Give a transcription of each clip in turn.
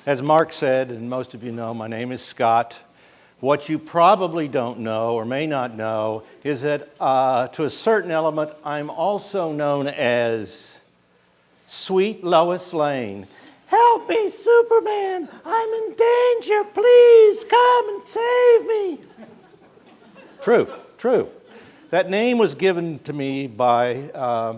As Mark said, and most of you know, my name is Scott. What you probably don't know or may not know is that to a certain element, I'm also known as Sweet Lois Lane. Help me, Superman! I'm in danger! Please come and save me! True. That name was given to me by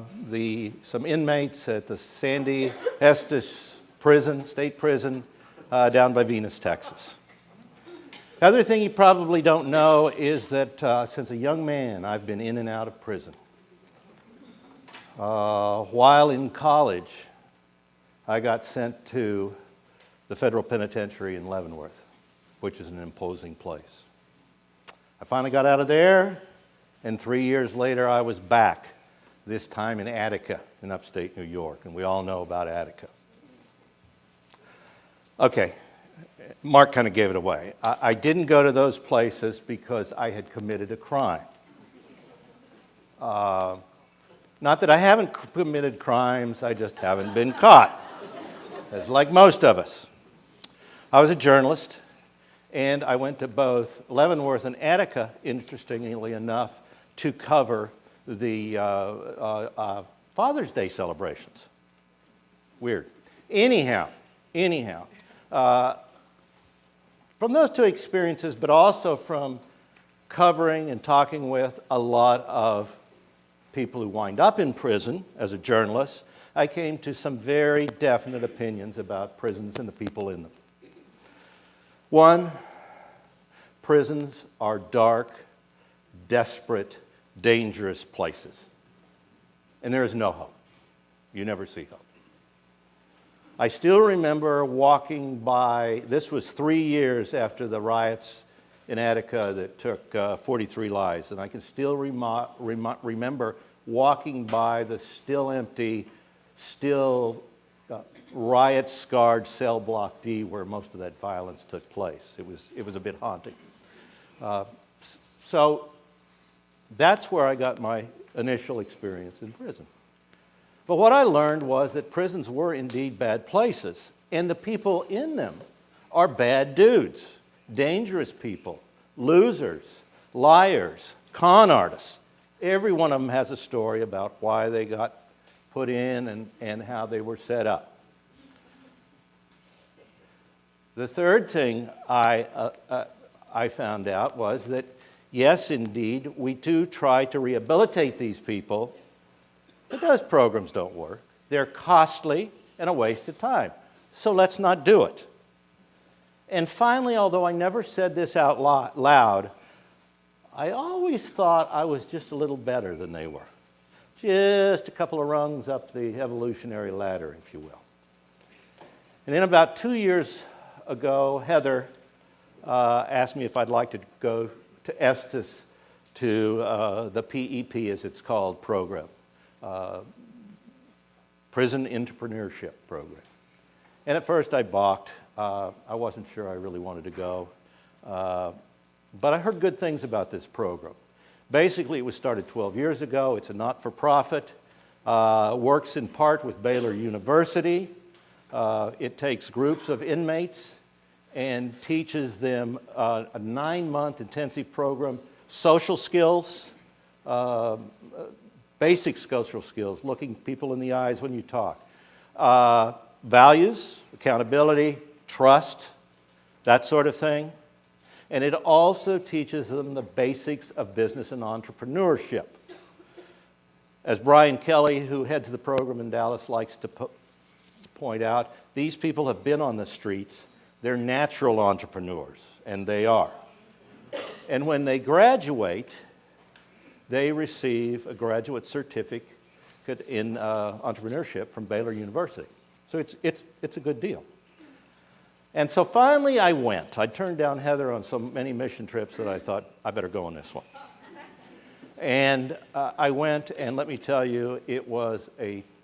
some inmates at the Sandy Estes prison, state prison, down by Venus, Texas. The other thing you probably don't know is that since a young man, I've been in and out of prison. While in college, I got sent to the federal penitentiary in Leavenworth, which is an imposing place. I finally got out of there, and 3 years later, I was back, this time in Attica in upstate New York, and we all know about Attica. Okay, Mark kind of gave it away. I didn't go to those places because I had committed a crime. Not that I haven't committed crimes, I just haven't been caught, as like most of us. I was a journalist, and I went to both Leavenworth and Attica, interestingly enough, to cover the Father's Day celebrations. Weird. Anyhow, from those two experiences, but also from covering and talking with a lot of people who wind up in prison as a journalist, I came to some very definite opinions about prisons and the people in them. One, prisons are dark, desperate, dangerous places. And there is no hope. You never see hope. I still remember walking by, this was 3 years after the riots in Attica that took 43 lives, and I can still remember walking by the still empty, still riot-scarred cell block D where most of that violence took place. It was a bit haunting. So that's where I got my initial experience in prison. But what I learned was that prisons were indeed bad places, and the people in them are bad dudes, dangerous people, losers, liars, con artists. Every one of them has a story about why they got put in and how they were set up. The third thing I found out was that, yes, indeed, we do try to rehabilitate these people, but those programs don't work. They're costly and a waste of time. So let's not do it. And finally, although I never said this out loud, I always thought I was just a little better than they were. Just a couple of rungs up the evolutionary ladder, if you will. And then about 2 years ago, Heather asked me if I'd like to go to Estes to the PEP, as it's called, program. Prison Entrepreneurship Program. And at first I balked. I wasn't sure I really wanted to go. But I heard good things about this program. Basically, it was started 12 years ago. It's a not-for-profit. Works in part with Baylor University. It takes groups of inmates and teaches them a 9-month intensive program, social skills, basic social skills, looking people in the eyes when you talk. Values, accountability, trust, that sort of thing. And it also teaches them the basics of business and entrepreneurship. As Brian Kelly, who heads the program in Dallas, likes to point out, these people have been on the streets. They're natural entrepreneurs, and they are. And when they graduate, they receive a graduate certificate in entrepreneurship from Baylor University. So it's a good deal. And so finally I went. I turned down Heather on so many mission trips that I thought, I better go on this one. And I went, and let me tell you, it was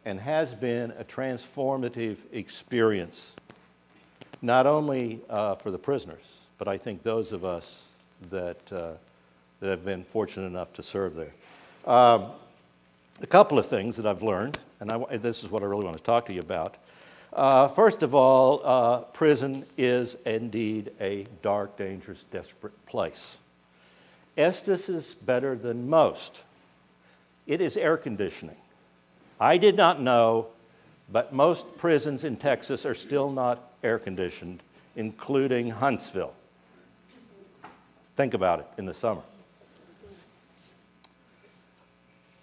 and has been a transformative experience, not only for the prisoners, but I think those of us that have been fortunate enough to serve there. A couple of things that I've learned, and this is what I really want to talk to you about. First of all, prison is indeed a dark, dangerous, desperate place. Estes is better than most. It is air conditioning. I did not know, but most prisons in Texas are still not air conditioned, including Huntsville. Think about it in the summer.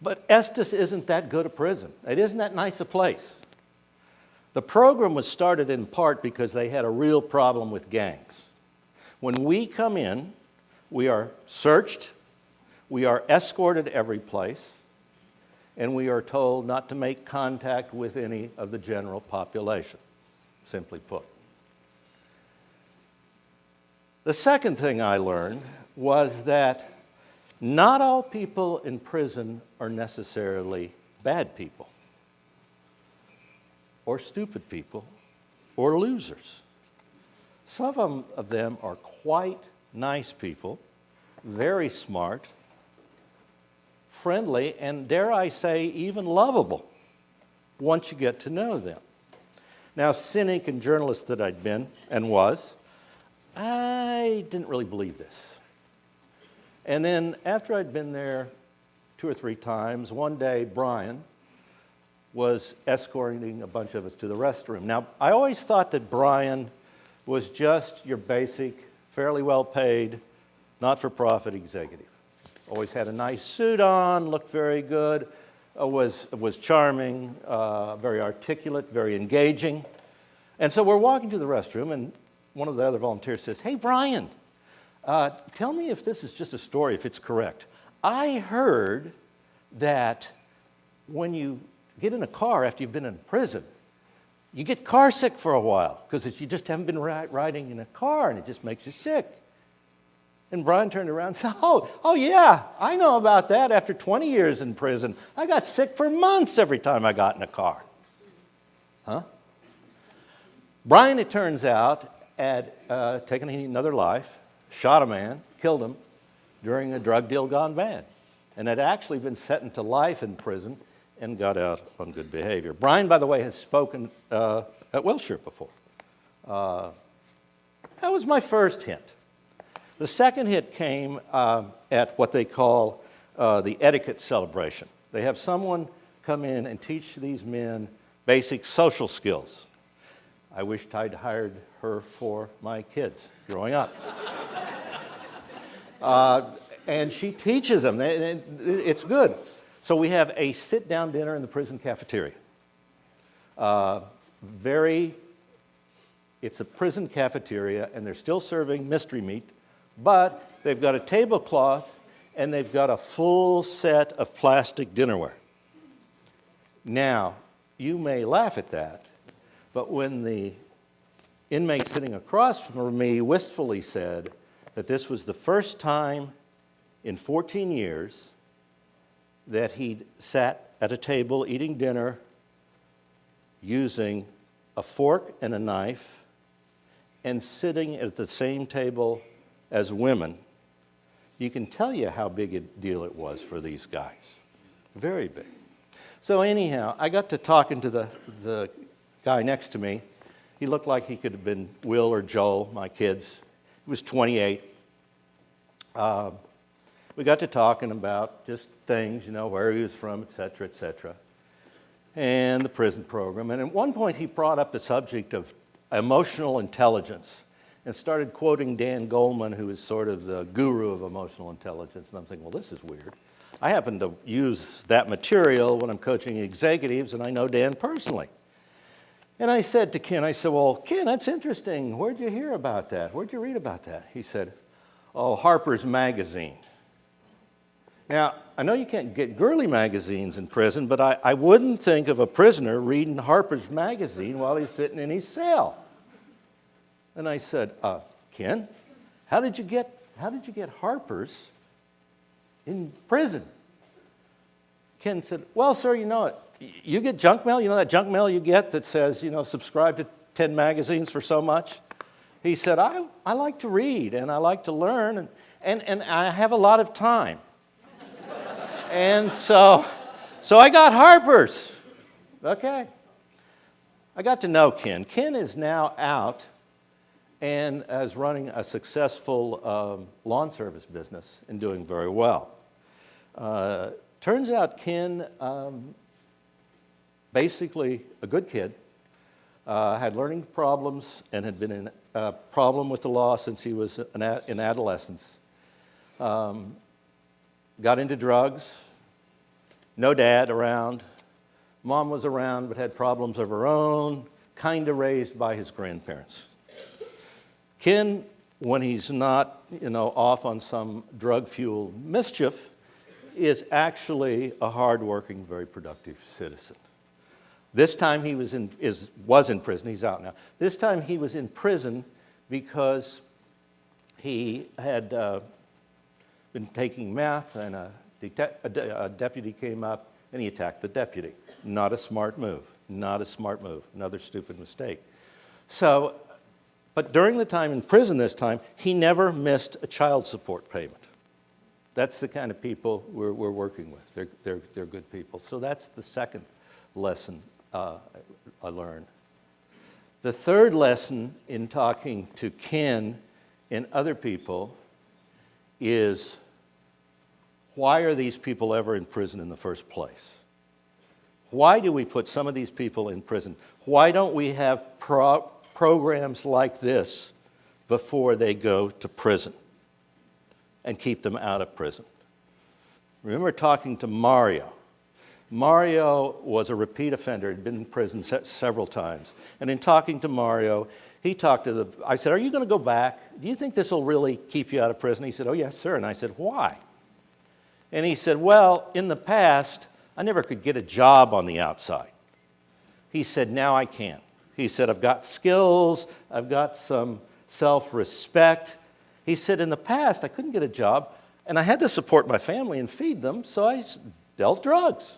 But Estes isn't that good a prison. It isn't that nice a place. The program was started in part because they had a real problem with gangs. When we come in, we are searched, we are escorted every place, and we are told not to make contact with any of the general population, simply put. The second thing I learned was that not all people in prison are necessarily bad people, or stupid people, or losers. Some of them are quite nice people, very smart, friendly, and dare I say, even lovable once you get to know them. Now, cynic and journalist that I'd been and was, I didn't really believe this. And then after I'd been there 2 or 3 times, one day Brian was escorting a bunch of us to the restroom. Now, I always thought that Brian was just your basic, fairly well-paid, not-for-profit executive. Always had a nice suit on, looked very good, was charming, very articulate, very engaging. And so we're walking to the restroom, and one of the other volunteers says, "Hey, Brian, tell me if this is just a story, if it's correct. I heard that when you get in a car after you've been in prison, you get car sick for a while because you just haven't been riding in a car and it just makes you sick." And Brian turned around and said, oh yeah, I know about that. After 20 years in prison, I got sick for months every time I got in a car. Huh? Brian, it turns out, had taken another life, shot a man, killed him during a drug deal gone bad, and had actually been sentenced to life in prison and got out on good behavior. Brian, by the way, has spoken at Wilshire before. That was my first hint. The second hit came at what they call the Etiquette celebration. They have someone come in and teach these men basic social skills. I wished I'd hired her for my kids growing up. And she teaches them. It's good. So we have a sit-down dinner in the prison cafeteria. It's a prison cafeteria, and they're still serving mystery meat, but they've got a tablecloth, and they've got a full set of plastic dinnerware. Now, you may laugh at that, but when the inmate sitting across from me wistfully said that this was the first time in 14 years that he'd sat at a table eating dinner using a fork and a knife and sitting at the same table as women, you can tell you how big a deal it was for these guys. Very big. So anyhow, I got to talking to the guy next to me. He looked like he could have been Will or Joel, my kids. He was 28. We got to talking about just things, where he was from, et cetera, and the prison program. And at one point, he brought up the subject of emotional intelligence and started quoting Dan Goleman, who is sort of the guru of emotional intelligence. And I'm thinking, well, this is weird. I happen to use that material when I'm coaching executives, and I know Dan personally. And I said to Ken, well, Ken, that's interesting. Where'd you hear about that? Where'd you read about that? He said, Harper's Magazine. Now, I know you can't get girly magazines in prison, but I wouldn't think of a prisoner reading Harper's Magazine while he's sitting in his cell. And I said, Ken, how did you get Harper's in prison? Ken said, well, sir, you get junk mail. You know that junk mail you get that says, subscribe to 10 magazines for so much? He said, I like to read and I like to learn and I have a lot of time. And so I got Harper's. Okay. I got to know Ken. Ken is now out and is running a successful lawn service business and doing very well. Turns out Ken, basically a good kid, had learning problems and had been in a problem with the law since he was in adolescence. Got into drugs, no dad around. Mom was around but had problems of her own, kind of raised by his grandparents. Ken, when he's not, off on some drug-fueled mischief, is actually a hardworking, very productive citizen. This time he was in prison. He's out now. This time he was in prison because he had been taking meth, and a deputy came up and he attacked the deputy. Not a smart move. Not a smart move. Another stupid mistake. But during the time in prison this time, he never missed a child support payment. That's the kind of people we're working with. They're good people. So that's the second lesson I learned. The third lesson in talking to Ken and other people is, why are these people ever in prison in the first place? Why do we put some of these people in prison? Why don't we have programs like this before they go to prison and keep them out of prison? Remember talking to Mario. Mario was a repeat offender, had been in prison several times. And in talking to Mario, I said, are you going to go back? Do you think this will really keep you out of prison? He said, oh, yes, sir. And I said, why? And he said, well, in the past, I never could get a job on the outside. He said, now I can. He said, I've got skills, I've got some self-respect. He said, in the past, I couldn't get a job, and I had to support my family and feed them, so I dealt drugs.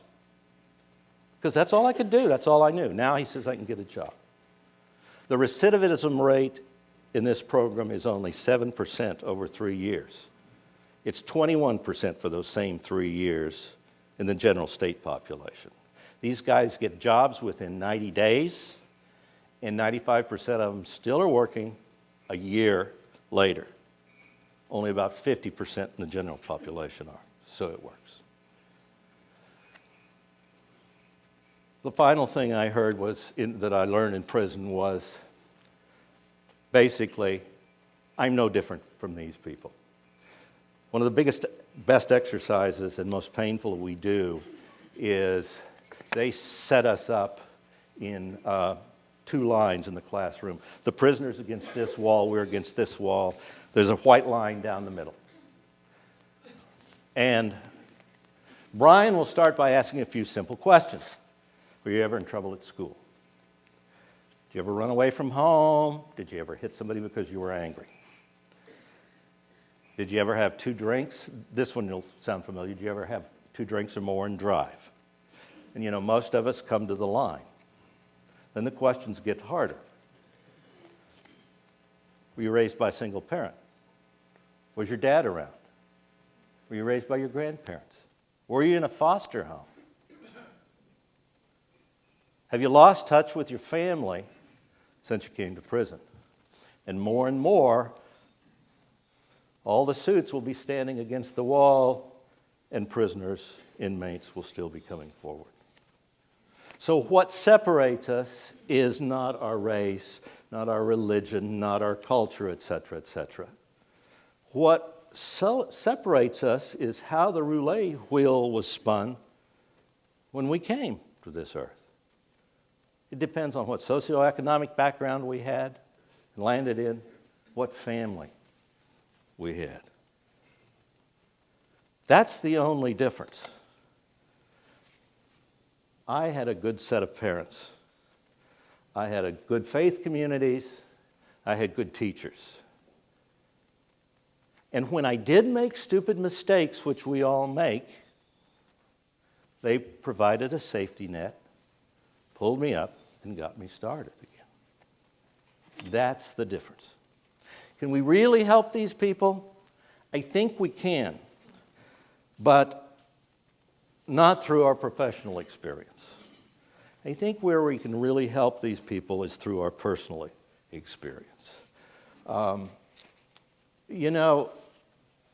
Because that's all I could do, that's all I knew. Now he says I can get a job. The recidivism rate in this program is only 7% over 3 years. It's 21% for those same 3 years in the general state population. These guys get jobs within 90 days, and 95% of them still are working a year later. Only about 50% in the general population are, so it works. The final thing I heard that I learned in prison was, basically, I'm no different from these people. One of the best exercises and most painful we do is they set us up in 2 lines in the classroom. The prisoner's against this wall, we're against this wall. There's a white line down the middle. And Brian will start by asking a few simple questions. Were you ever in trouble at school? Did you ever run away from home? Did you ever hit somebody because you were angry? Did you ever have 2 drinks? This one will sound familiar. Did you ever have 2 drinks or more and drive? And most of us come to the line. Then the questions get harder. Were you raised by a single parent? Was your dad around? Were you raised by your grandparents? Were you in a foster home? Have you lost touch with your family since you came to prison? And more, all the suits will be standing against the wall, and prisoners, inmates, will still be coming forward. So what separates us is not our race, not our religion, not our culture, etc., etc. What separates us is how the roulette wheel was spun when we came to this earth. It depends on what socioeconomic background we had and landed in, what family we had. That's the only difference. I had a good set of parents. I had a good faith communities. I had good teachers. And when I did make stupid mistakes, which we all make, they provided a safety net, pulled me up, and got me started again. That's the difference. Can we really help these people? I think we can, but not through our professional experience. I think where we can really help these people is through our personal experience.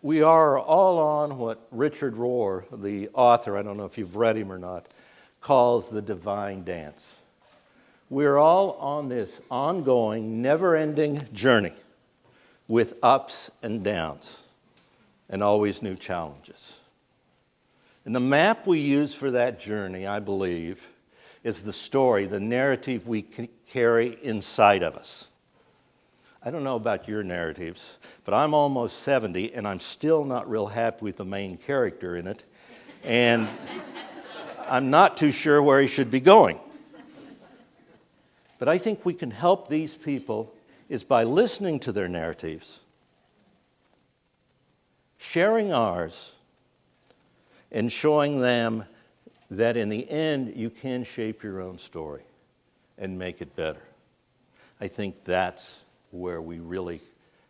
We are all on what Richard Rohr, the author, I don't know if you've read him or not, calls the divine dance. We're all on this ongoing, never-ending journey with ups and downs and always new challenges. And the map we use for that journey, I believe, is the story, the narrative we carry inside of us. I don't know about your narratives, but I'm almost 70 and I'm still not real happy with the main character in it. And I'm not too sure where he should be going. But I think we can help these people is by listening to their narratives, sharing ours, and showing them that in the end you can shape your own story and make it better. I think that's where we really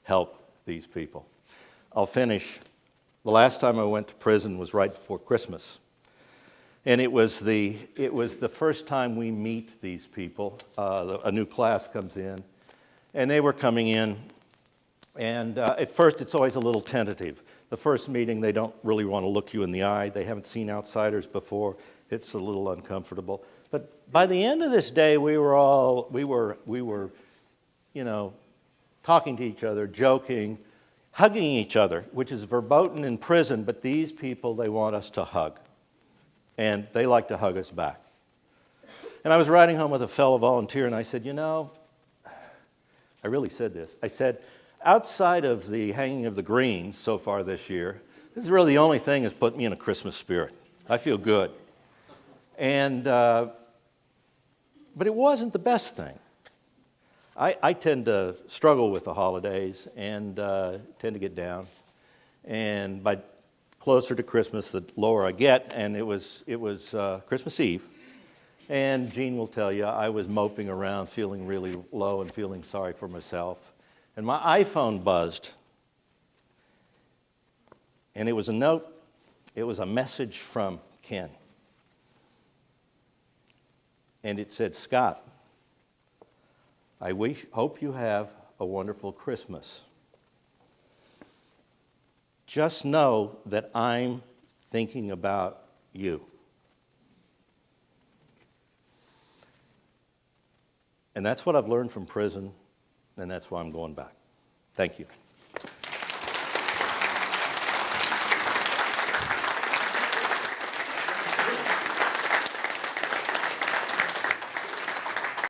help these people. I'll finish. The last time I went to prison was right before Christmas. And it was the first time we meet these people. A new class comes in, and they were coming in. And at first, it's always a little tentative. The first meeting, they don't really want to look you in the eye. They haven't seen outsiders before. It's a little uncomfortable. But by the end of this day, we were talking to each other, joking, hugging each other, which is verboten in prison. But these people, they want us to hug. And they like to hug us back. And I was riding home with a fellow volunteer, and I said, I really said this. I said, outside of the hanging of the greens so far this year, this is really the only thing that's put me in a Christmas spirit. I feel good. And, but it wasn't the best thing. I tend to struggle with the holidays and tend to get down. And by closer to Christmas, the lower I get, and it was Christmas Eve. And Jean will tell you, I was moping around, feeling really low and feeling sorry for myself. And my iPhone buzzed. And it was a note, it was a message from Ken. And it said, Scott, I hope you have a wonderful Christmas. Just know that I'm thinking about you. And that's what I've learned from prison, and that's why I'm going back. Thank you.